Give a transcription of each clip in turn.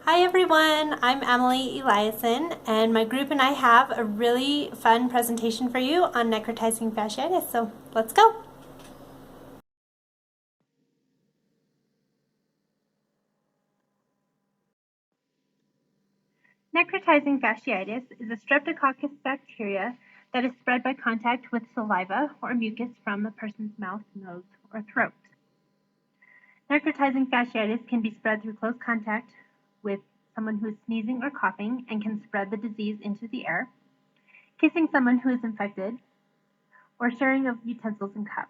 Hi everyone, I'm Emily Eliason, and my group and I have a really fun presentation for you on necrotizing fasciitis, so let's go! Necrotizing fasciitis is a streptococcus bacteria that is spread by contact with saliva or mucus from a person's mouth, nose, or throat. Necrotizing fasciitis can be spread through close contact with someone who is sneezing or coughing and can spread the disease into the air, kissing someone who is infected, or sharing of utensils and cups.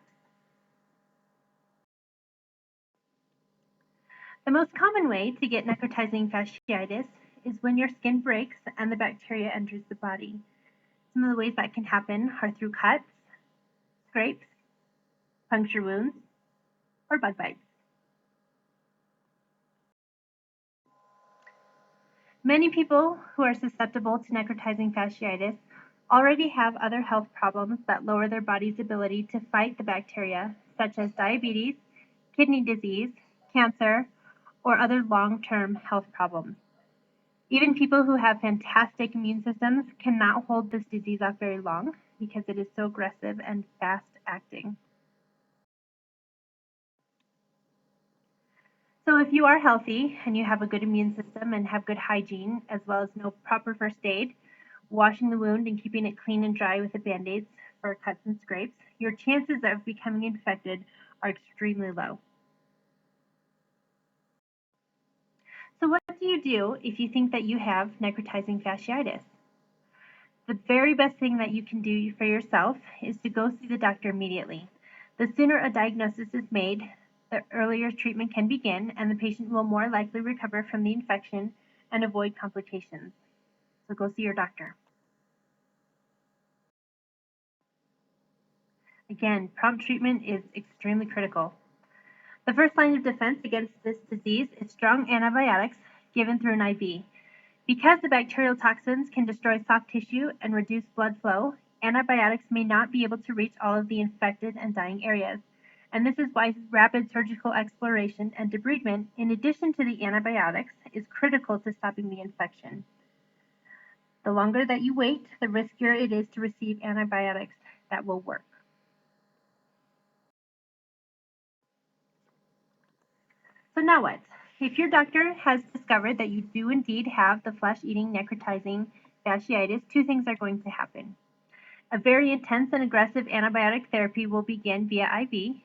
The most common way to get necrotizing fasciitis is when your skin breaks and the bacteria enters the body. Some of the ways that can happen are through cuts, scrapes, puncture wounds, or bug bites. Many people who are susceptible to necrotizing fasciitis already have other health problems that lower their body's ability to fight the bacteria, such as diabetes, kidney disease, cancer, or other long-term health problems. Even people who have fantastic immune systems cannot hold this disease off very long because it is so aggressive and fast acting. So if you are healthy and you have a good immune system and have good hygiene, as well as no proper first aid, washing the wound and keeping it clean and dry with the band-aids for cuts and scrapes, your chances of becoming infected are extremely low. So what do you do if you think that you have necrotizing fasciitis? The very best thing that you can do for yourself is to go see the doctor immediately. The sooner a diagnosis is made, the earlier treatment can begin, and the patient will more likely recover from the infection and avoid complications. So go see your doctor. Again, prompt treatment is extremely critical. The first line of defense against this disease is strong antibiotics given through an IV. Because the bacterial toxins can destroy soft tissue and reduce blood flow, antibiotics may not be able to reach all of the infected and dying areas. And this is why rapid surgical exploration and debridement, in addition to the antibiotics, is critical to stopping the infection. The longer that you wait, the riskier it is to receive antibiotics that will work. So now what? If your doctor has discovered that you do indeed have the flesh-eating necrotizing fasciitis, two things are going to happen. A very intense and aggressive antibiotic therapy will begin via IV,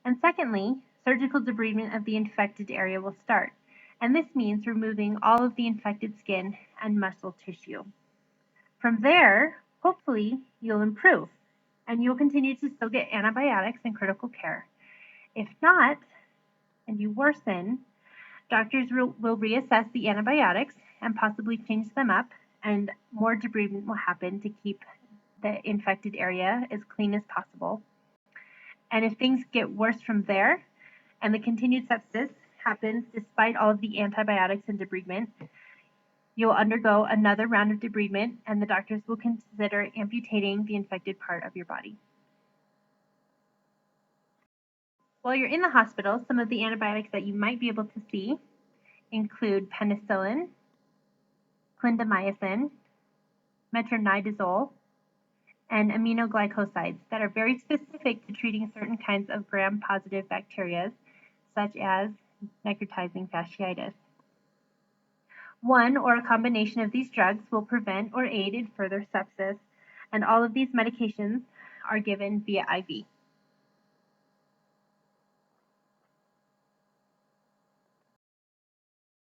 and secondly, surgical debridement of the infected area will start, and this means removing all of the infected skin and muscle tissue. From there, hopefully, you'll improve, and you'll continue to still get antibiotics and critical care. If not, and you worsen, doctors will reassess the antibiotics and possibly change them up, and more debridement will happen to keep the infected area as clean as possible. And if things get worse from there and the continued sepsis happens despite all of the antibiotics and debridement, you'll undergo another round of debridement and the doctors will consider amputating the infected part of your body. While you're in the hospital, some of the antibiotics that you might be able to see include penicillin, clindamycin, metronidazole, and aminoglycosides that are very specific to treating certain kinds of gram-positive bacteria, such as necrotizing fasciitis. One or a combination of these drugs will prevent or aid in further sepsis, and all of these medications are given via IV.